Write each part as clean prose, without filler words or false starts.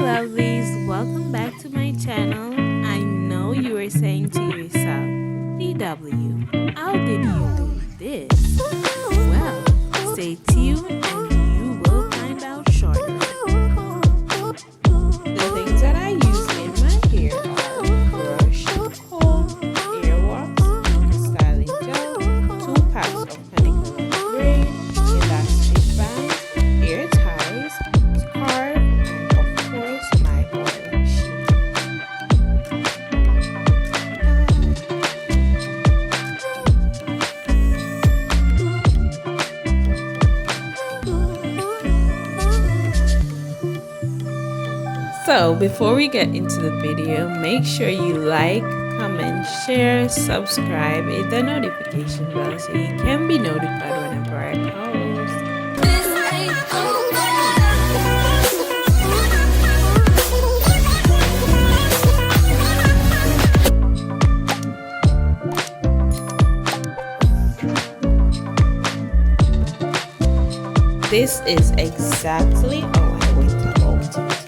lovelies, welcome back to my channel. I know you are saying to yourself, DW, how did you do this? Well, stay tuned and you will find out shortly. The things that I use in my hair are brush, comb, earwax, styling gel, 2 packs of honeycomb braid, elastic band, hair ties, scarf, and of course my oil sheet. So before we get into the video, make sure you like, comment, share, subscribe, hit the notification bell so you can be notified whenever I post. This is exactly how I went about it.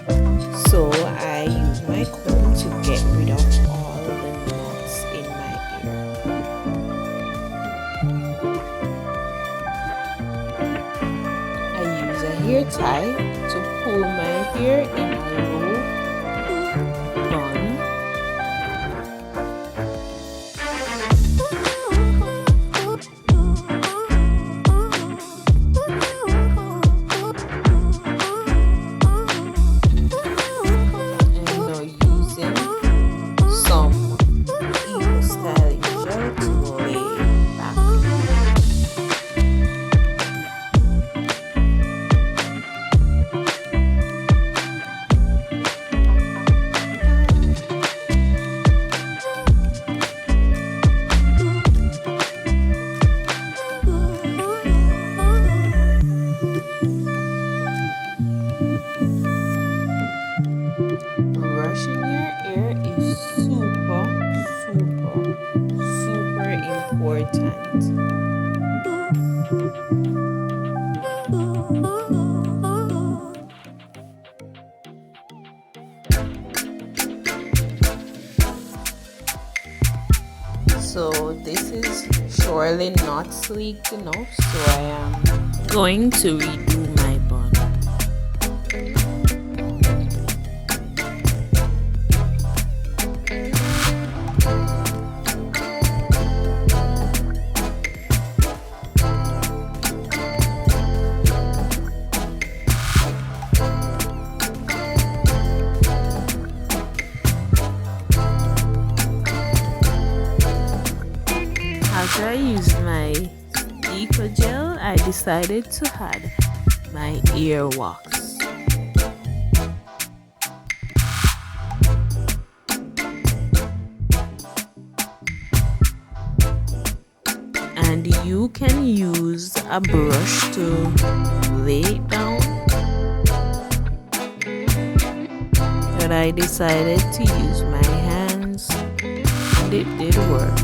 So I use my comb to get rid of all the knots in my ear. I use a hair tie to pull my hair in a low bun. Brushing your hair is super important. So this is surely not sleek enough, so I am going to redo my bun. After I used my eco gel, I decided to add my ear wax. And you can use a brush to lay it down, but I decided to use my hands and it did work.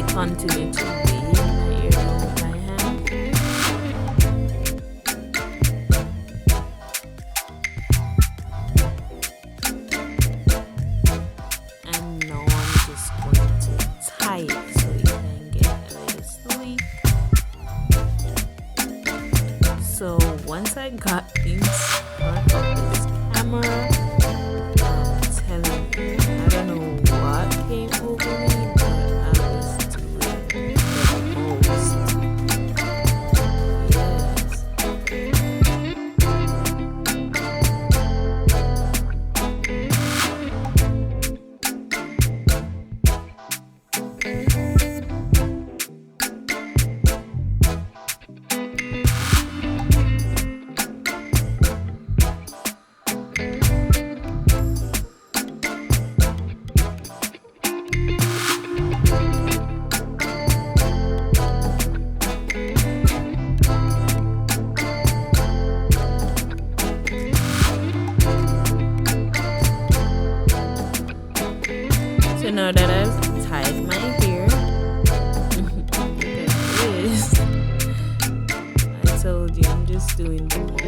Continue to lay my ear down with my hand. And now I'm just going to tie it so it can get a little sleek. So once I got this front of this camera, I'm telling you, I don't know what came over me. tied my hair. Because I told you I'm just doing the most.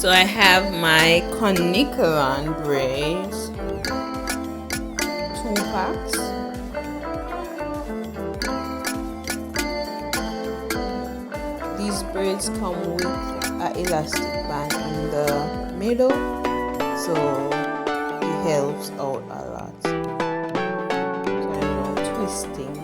So I have my Connicaron braids, 2 packs. These braids come with an elastic band in the middle, so it helps out a lot. So I'm now twisting.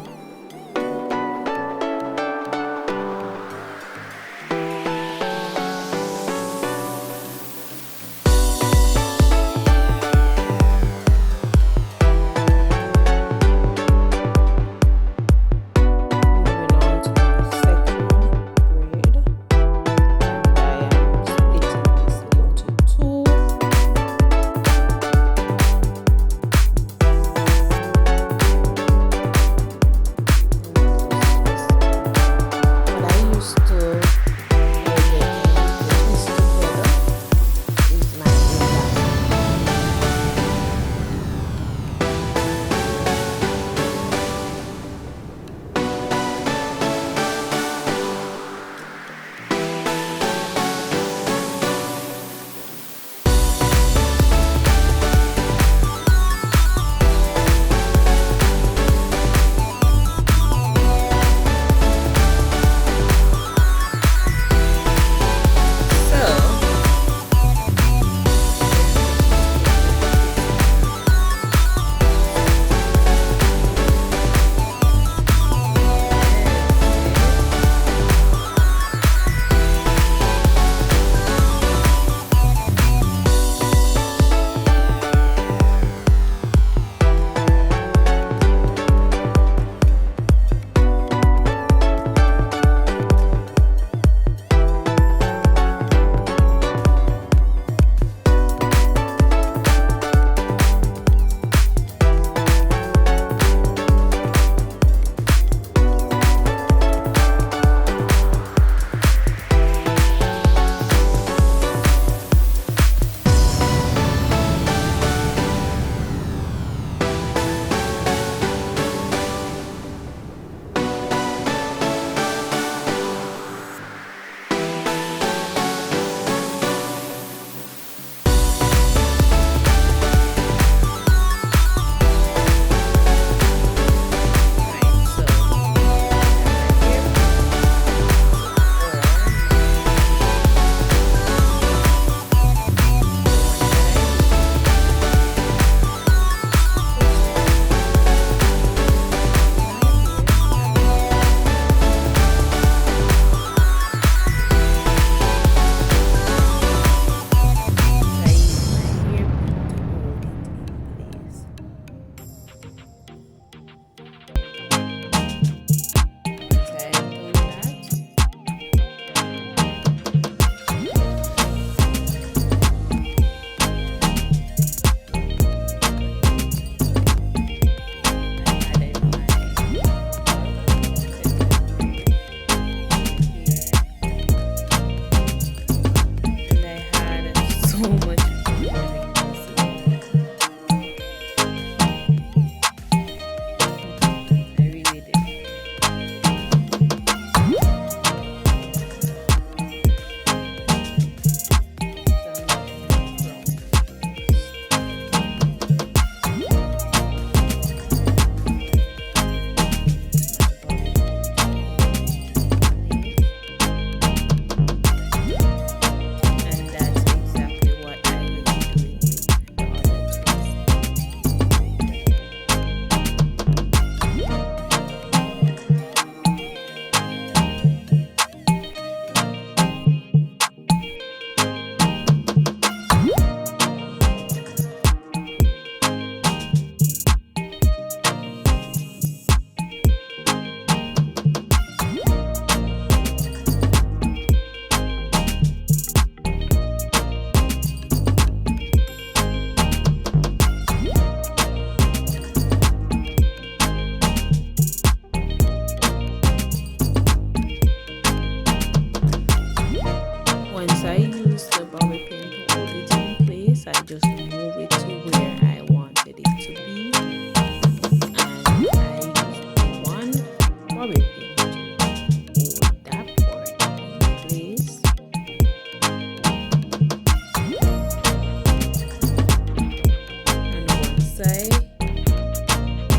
once I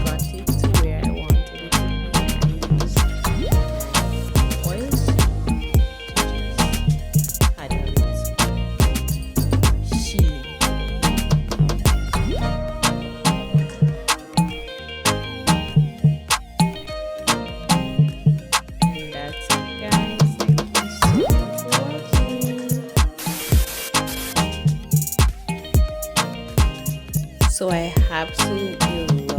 got it to where I wanted it to be, I used my oils to just add a little sheen. And that's it, guys. Thank you so much for watching. So I absolutely